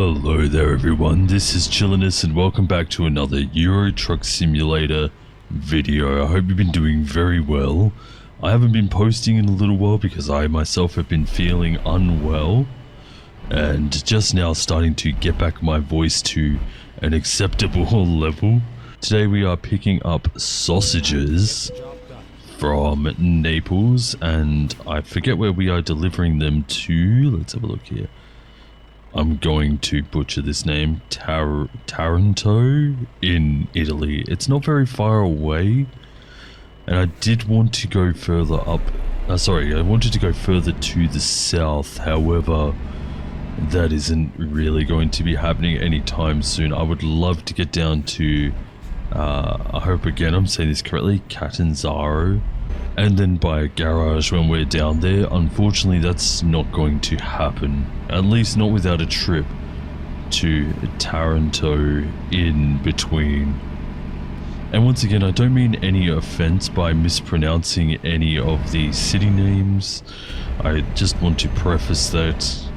Hello there everyone, this is Chillainous and welcome back to another Euro Truck Simulator video. I hope you've been doing very well. I haven't been posting in a little while because I myself have been feeling unwell and just now starting to get back my voice to an acceptable level. Today we are picking up sausages from Naples and I forget where we are delivering them to. Let's have a look here. I'm going to butcher this name, Taranto in Italy. It's not very far away, and I did want to go further up. I wanted to go further to the south. However, that isn't really going to be happening anytime soon. I would love to get down to, I hope again I'm saying this correctly, Catanzaro, and then buy a garage when we're down there. Unfortunately, that's not going to happen. At least not without a trip to Taranto in between. And once again, I don't mean any offense by mispronouncing any of the city names. I just want to preface that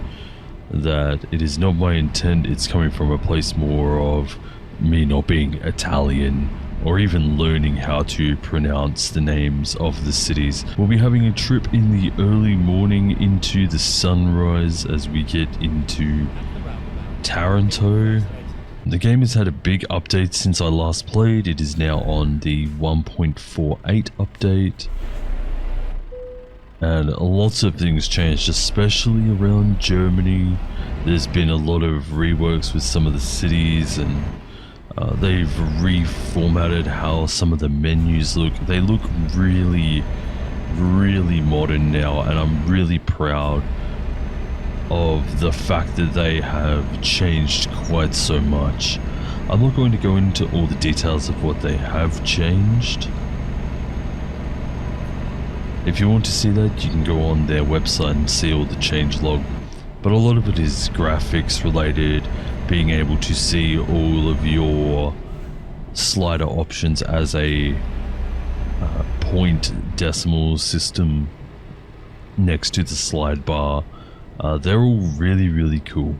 it is not my intent. It's coming from a place more of me not being Italian or even learning how to pronounce the names of the cities. We'll be having a trip in the early morning into the sunrise as we get into Taranto. The game has had a big update since I last played. It is now on the 1.48 update. And lots of things changed, especially around Germany. There's been a lot of reworks with some of the cities, and they've reformatted how some of the menus look. They look really, really modern now, and I'm really proud of the fact that they have changed quite so much. I'm not going to go into all the details of what they have changed. If you want to see that, you can go on their website and see all the changelog. But a lot of it is graphics related, being able to see all of your slider options as a point decimal system next to the slide bar. They're all really, really cool.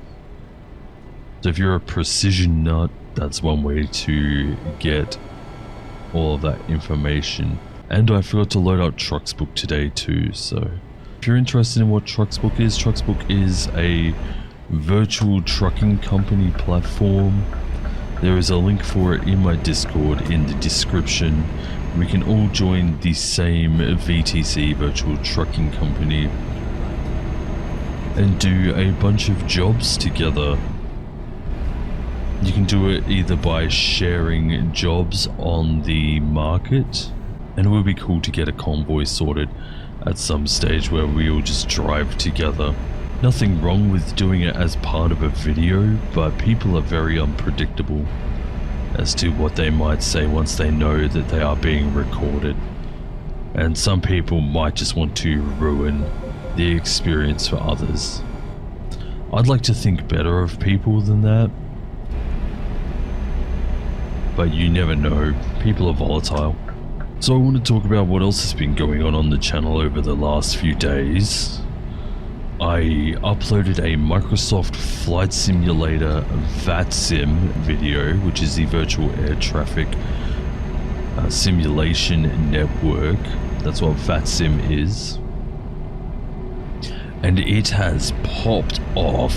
So if you're a precision nut, that's one way to get all of that information. And I forgot to load up Trucksbook today too, so if you're interested in what Trucksbook is a virtual trucking company platform. There is a link for it in my Discord in the description. We can all join the same VTC, virtual trucking company, and do a bunch of jobs together. You can do it either by sharing jobs on the market, and it would be cool to get a convoy sorted at some stage where we all just drive together. Nothing wrong with doing it as part of a video, but people are very unpredictable as to what they might say once they know that they are being recorded. And some people might just want to ruin the experience for others. I'd like to think better of people than that, but you never know, people are volatile. So I want to talk about what else has been going on the channel over the last few days. I uploaded a Microsoft Flight Simulator VATSIM video, which is the virtual air traffic simulation network. That's what VATSIM is. And it has popped off.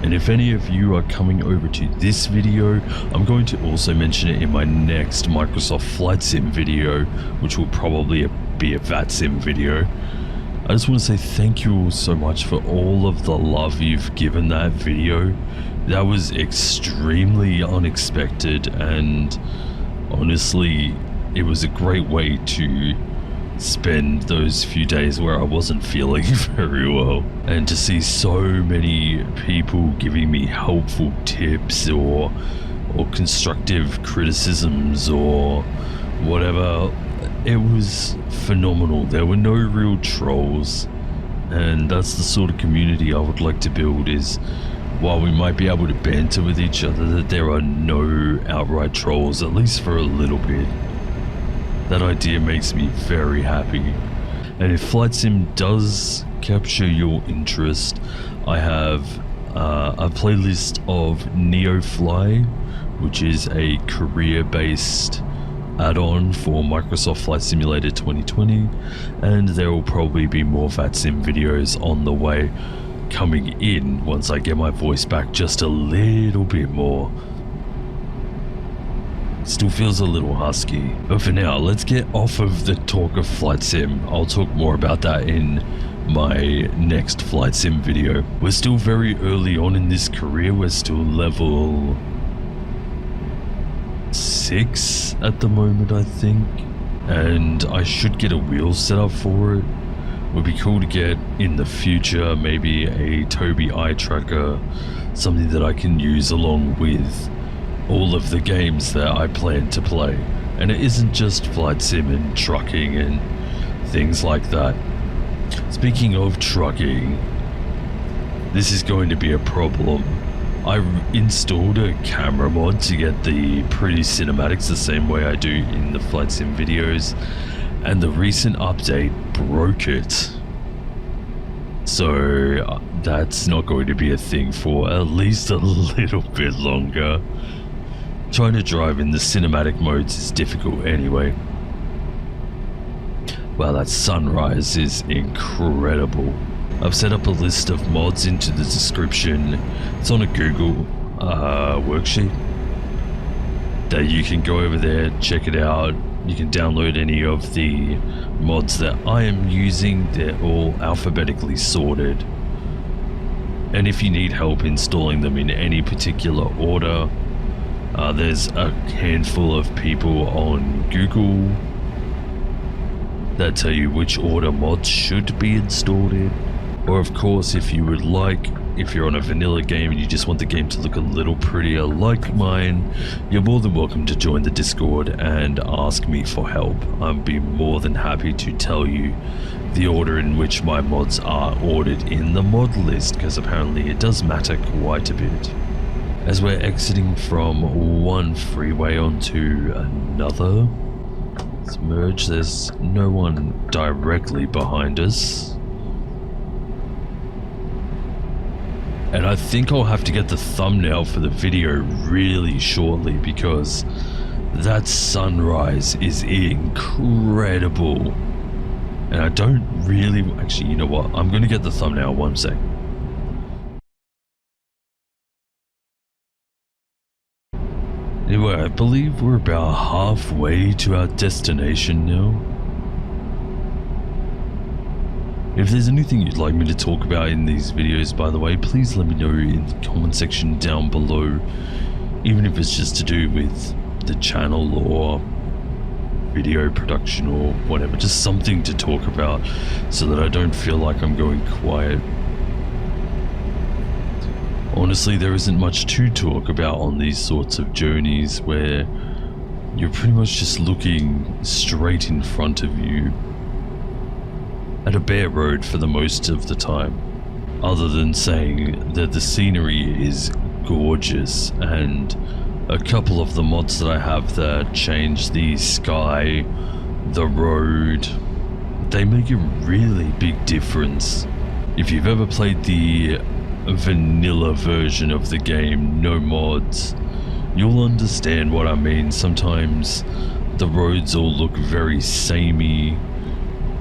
And if any of you are coming over to this video, I'm going to also mention it in my next Microsoft Flight Sim video, which will probably be a VATSIM video. I just want to say thank you all so much for all of the love you've given that video. That was extremely unexpected, and honestly, it was a great way to spend those few days where I wasn't feeling very well. And to see so many people giving me helpful tips or constructive criticisms or whatever, it was phenomenal. There were no real trolls, and that's the sort of community I would like to build, is while we might be able to banter with each other, that there are no outright trolls, at least for a little bit. That idea makes me very happy. And if Flight Sim does capture your interest, I have a playlist of NeoFly, which is a career-based add-on for Microsoft Flight Simulator 2020, and there will probably be more VATSIM videos on the way coming in once I get my voice back just a little bit more. Still feels a little husky, but for now, let's get off of the talk of flight sim. I'll talk more about that in my next flight sim video. We're still very early on in this career. We're still level 6 at the moment, I think, and I should get a wheel set up for it. Would be cool to get in the future maybe a Tobii eye tracker, something that I can use along with all of the games that I plan to play. And it isn't just flight sim and trucking and things like that. Speaking of trucking, this is going to be a problem. I installed a camera mod to get the pretty cinematics the same way I do in the flight sim videos, and the recent update broke it. So that's not going to be a thing for at least a little bit longer. Trying to drive in the cinematic modes is difficult anyway. Wow, that sunrise is incredible. I've set up a list of mods into the description. It's on a Google worksheet that you can go over there, check it out. You can download any of the mods that I am using. They're all alphabetically sorted. And if you need help installing them in any particular order, there's a handful of people on Google that tell you which order mods should be installed in. Or of course, if you would like, if you're on a vanilla game and you just want the game to look a little prettier like mine, you're more than welcome to join the Discord and ask me for help. I'd be more than happy to tell you the order in which my mods are ordered in the mod list, because apparently it does matter quite a bit. As we're exiting from one freeway onto another, let's merge. There's no one directly behind us. And I think I'll have to get the thumbnail for the video really shortly, because that sunrise is incredible. And I don't really... Actually, you know what? I'm going to get the thumbnail, one sec. Anyway, I believe we're about halfway to our destination now. If there's anything you'd like me to talk about in these videos, by the way, please let me know in the comment section down below. Even if it's just to do with the channel or video production or whatever. Just something to talk about so that I don't feel like I'm going quiet. Honestly, there isn't much to talk about on these sorts of journeys where you're pretty much just looking straight in front of you at a bare road for the most of the time, other than saying that the scenery is gorgeous, and a couple of the mods that I have that change the sky, the road, they make a really big difference. If you've ever played the vanilla version of the game, no mods, you'll understand what I mean. Sometimes the roads all look very samey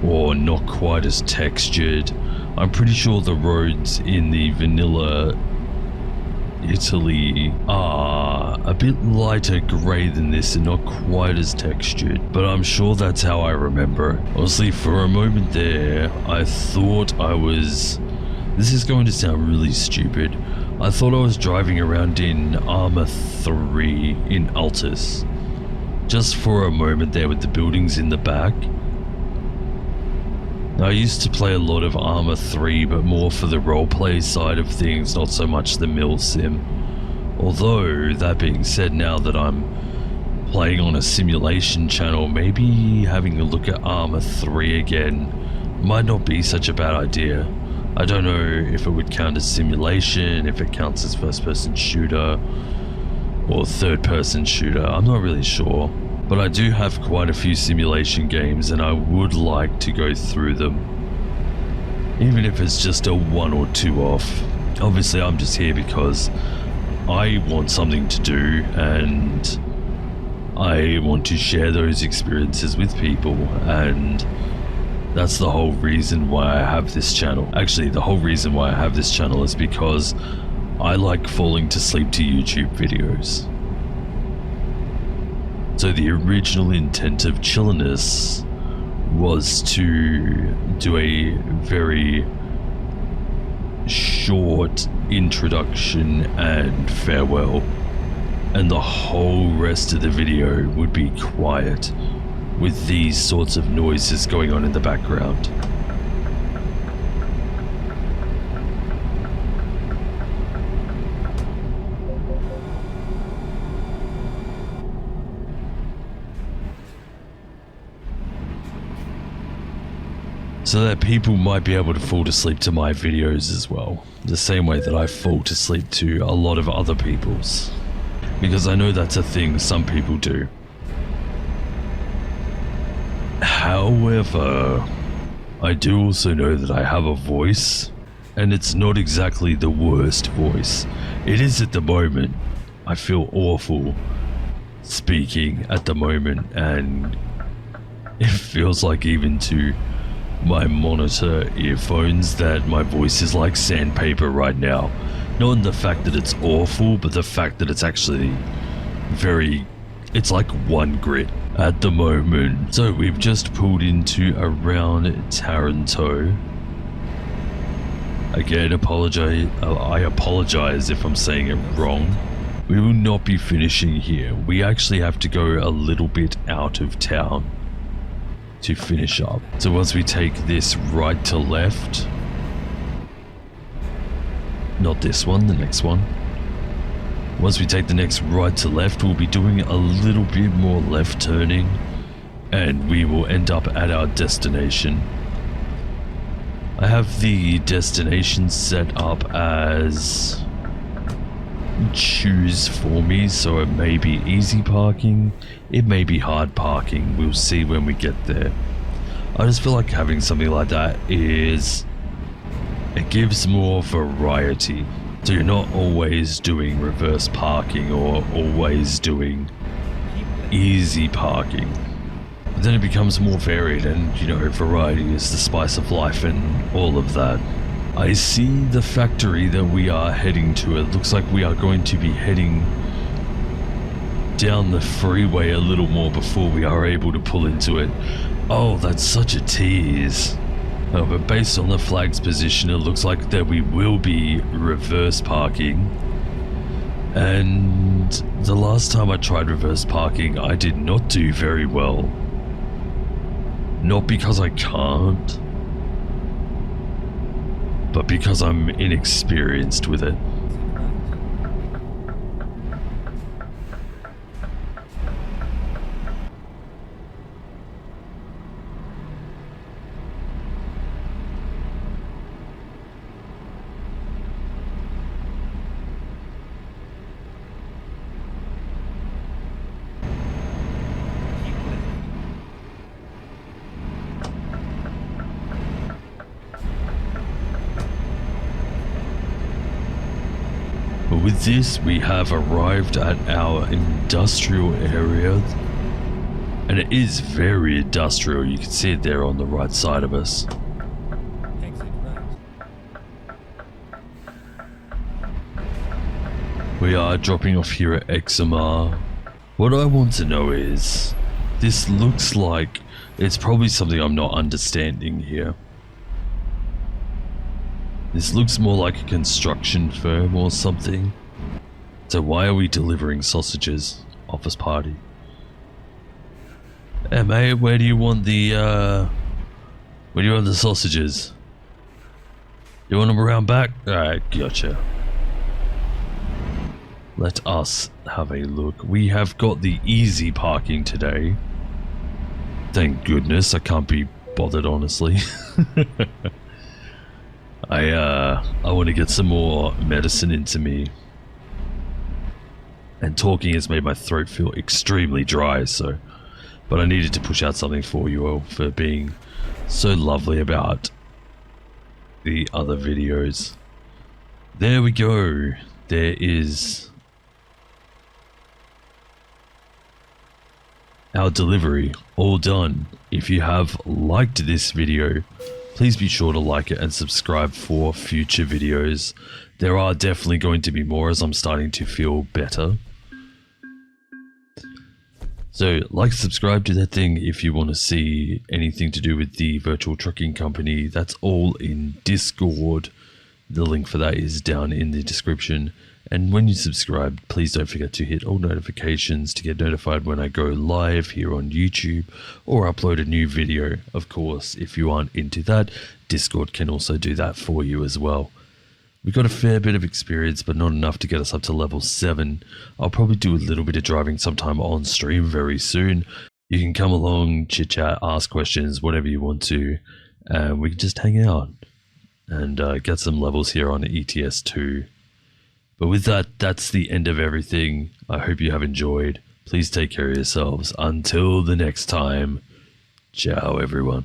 or not quite as textured. I'm pretty sure the roads in the vanilla Italy are a bit lighter grey than this and not quite as textured, but I'm sure that's how I remember it. Honestly, for a moment there, I thought I was... This is going to sound really stupid. I thought I was driving around in Arma 3 in Altus. Just for a moment there with the buildings in the back. I used to play a lot of Arma 3, but more for the roleplay side of things, not so much the mill sim. Although, that being said, now that I'm playing on a simulation channel, maybe having a look at Arma 3 again might not be such a bad idea. I don't know if it would count as simulation, if it counts as first-person shooter, or third-person shooter, I'm not really sure. But I do have quite a few simulation games and I would like to go through them. Even if it's just a 1 or 2 off. Obviously, I'm just here because I want something to do and I want to share those experiences with people, and that's the whole reason why I have this channel. Actually, the whole reason why I have this channel is because I like falling to sleep to YouTube videos. So the original intent of Chillainous was to do a very short introduction and farewell, and the whole rest of the video would be quiet with these sorts of noises going on in the background. So that people might be able to fall to sleep to my videos as well, the same way that I fall to sleep to a lot of other people's. Because I know that's a thing some people do. However, I do also know that I have a voice, and it's not exactly the worst voice. It is at the moment. I feel awful speaking at the moment, and it feels like even to my monitor earphones that my voice is like sandpaper right now. Not in the fact that it's awful, but the fact that it's actually it's like one grit at the moment. So we've just pulled into around Taranto. Again, I apologize if I'm saying it wrong. We will not be finishing here. We actually have to go a little bit out of town to finish up. So once we take this right to left, not this one, the next one. Once we take the next right to left, we'll be doing a little bit more left turning, and we will end up at our destination. I have the destination set up as choose for me, so it may be easy parking, it may be hard parking. We'll see when we get there. I just feel like having something like that it gives more variety. So you're not always doing reverse parking or always doing easy parking. But then it becomes more varied, and you know, variety is the spice of life and all of that. I see the factory that we are heading to. It looks like we are going to be heading down the freeway a little more before we are able to pull into it. Oh, that's such a tease. But based on the flag's position, it looks like that we will be reverse parking. And the last time I tried reverse parking, I did not do very well. Not because I can't, but because I'm inexperienced with it. With this, we have arrived at our industrial area, and it is very industrial. You can see it there on the right side of us. We are dropping off here at XMR. What I want to know is, this looks like it's probably something I'm not understanding here. This looks more like a construction firm or something. So why are we delivering sausages? Office party. Hey mate, where do you want the sausages? You want them around back? Alright, gotcha. Let us have a look. We have got the easy parking today. Thank goodness, I can't be bothered honestly. I want to get some more medicine into me. And talking has made my throat feel extremely dry, so... But I needed to push out something for you all for being so lovely about the other videos. there we go. There is our delivery all done. If you have liked this video, please be sure to like it and subscribe for future videos. There are definitely going to be more as I'm starting to feel better. So like, subscribe to that thing if you want to see anything to do with the virtual trucking company. That's all in Discord. The link for that is down in the description. And when you subscribe, please don't forget to hit all notifications to get notified when I go live here on YouTube or upload a new video. Of course, if you aren't into that, Discord can also do that for you as well. We've got a fair bit of experience, but not enough to get us up to level 7. I'll probably do a little bit of driving sometime on stream very soon. You can come along, chit chat, ask questions, whatever you want to, and we can just hang out and get some levels here on ETS 2. But with that, that's the end of everything. I hope you have enjoyed. Please take care of yourselves. Until the next time, ciao everyone.